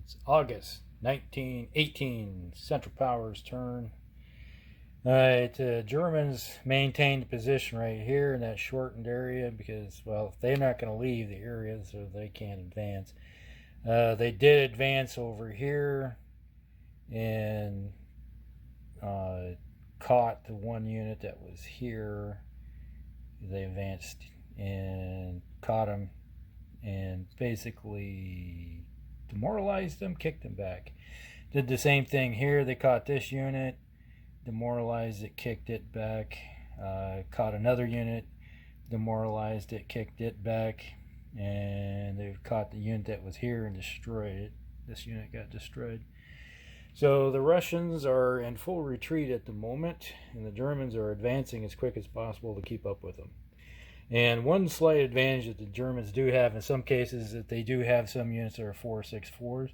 It's August 1918, Central Powers turn. Alright, Germans maintained position right here in that shortened area because, well, they're not going to leave the area, so they can't advance. They did advance over here and caught the one unit that was here. They advanced and caught them and basically demoralized them, kicked them back. Did the same thing here. They caught this unit, demoralized it, kicked it back. Caught another unit, demoralized it, kicked it back, and they caught the unit that was here and destroyed it. This unit got destroyed. So the Russians are in full retreat at the moment, and the Germans are advancing as quick as possible to keep up with them. And one slight advantage that the Germans do have in some cases is that they do have some units that are 4.64s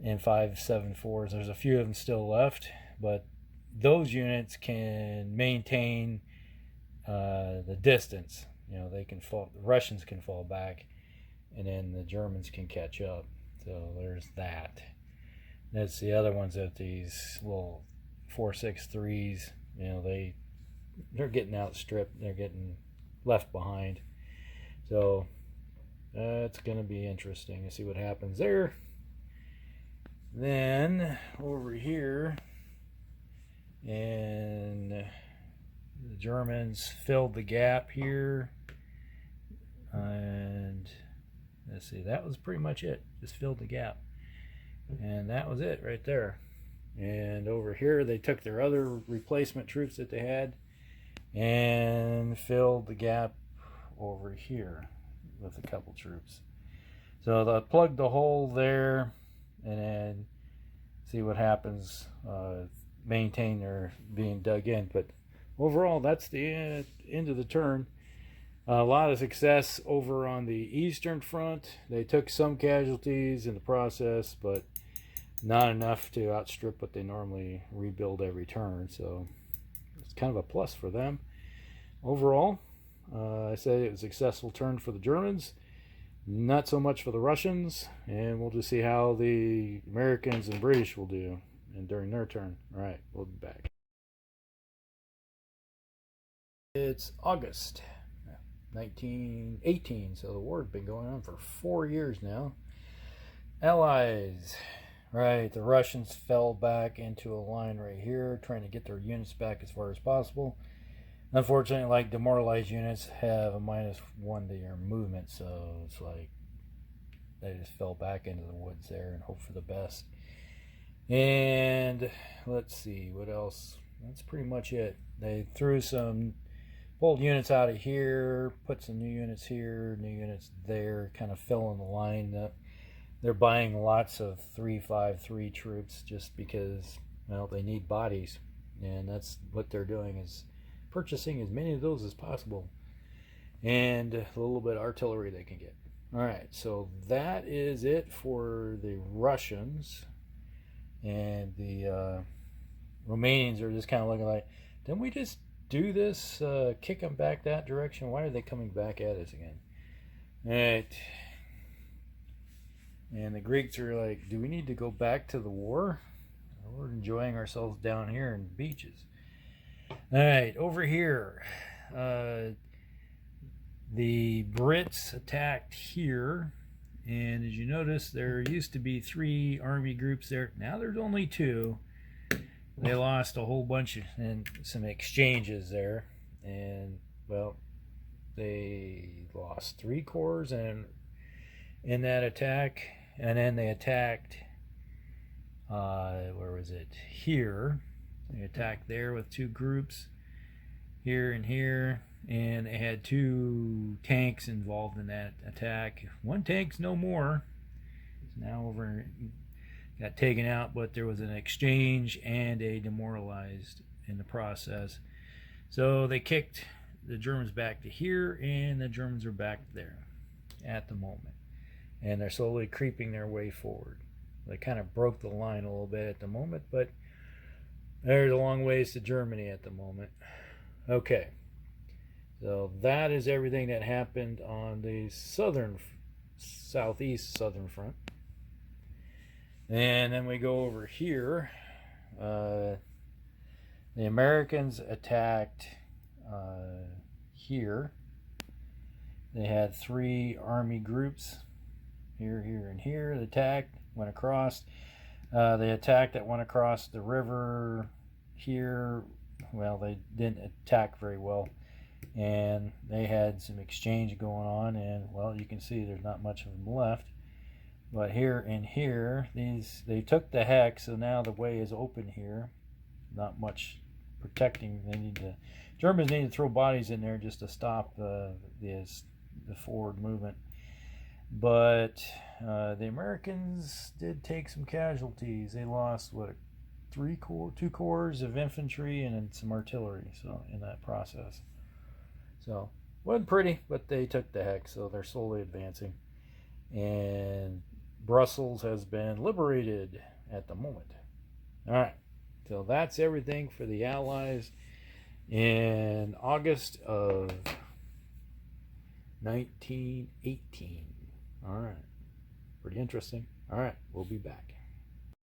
and 5.74s. There's a few of them still left, but those units can maintain the distance. You know, they can fall. The Russians can fall back, and then the Germans can catch up. So there's that. That's the other ones that these little 4.63s. You know, they're getting outstripped. They're getting left behind. So that's going to be interesting to see what happens there. Then over here, and the Germans filled the gap here, and let's see, that was pretty much it. Just filled the gap, and that was it right there. And over here they took their other replacement troops that they had and filled the gap over here with a couple troops. So they plugged the hole there and then see what happens. Maintain their being dug in. But overall, that's the end of the turn. A lot of success over on the Eastern Front. They took some casualties in the process, but not enough to outstrip what they normally rebuild every turn. So it's kind of a plus for them. Overall, I say it was a successful turn for the Germans. Not so much for the Russians, and we'll just see how the Americans and British will do and during their turn. All right, we'll be back. It's August 1918, so the war has been going on for 4 years now. Allies. Right, the Russians fell back into a line right here, trying to get their units back as far as possible. Unfortunately, like, demoralized units have a -1 to your movement, so it's like they just fell back into the woods there and hope for the best. And let's see what else. That's pretty much it. They pulled units out of here, put some new units here, new units there, kind of filling the line. They're buying lots of 353 troops just because, well, they need bodies, and that's what they're doing, is purchasing as many of those as possible, and a little bit of artillery they can get. All right, so that is it for the Russians, and the Romanians are just kind of looking like, didn't we just do this, kick them back that direction? Why are they coming back at us again? All right. And the Greeks are like, do we need to go back to the war? We're enjoying ourselves down here in the beaches. All right, over here, the Brits attacked here, and as you notice, there used to be 3 army groups there. Now there's only 2. They lost a whole bunch and some exchanges there, and, well, they lost 3 corps in that attack, and then they attacked, where was it? Here. They attacked there with 2 groups, here and here, and they had 2 tanks involved in that attack. 1 tank's no more. It's now over, got taken out, but there was an exchange and a demoralized in the process. So they kicked the Germans back to here, and the Germans are back there at the moment. And they're slowly creeping their way forward. They kind of broke the line a little bit at the moment, but there's a long ways to Germany at the moment. Okay, so that is everything that happened on the southeast southern front. And then we go over here. The Americans attacked here. They had 3 army groups, here, here, and here. They attacked, went across. They attacked that went across the river here. Well, they didn't attack very well. And they had some exchange going on. And, well, you can see there's not much of them left. But here and here, they took the hex, so now the way is open here. Not much protecting. Germans need to throw bodies in there just to stop the forward movement. But the Americans did take some casualties. They lost 2 corps of infantry and some artillery. So in that process, so wasn't pretty, but they took the hex. So they're slowly advancing, and Brussels has been liberated at the moment. All right. So that's everything for the Allies in August of 1918. All right. Pretty interesting. All right. We'll be back.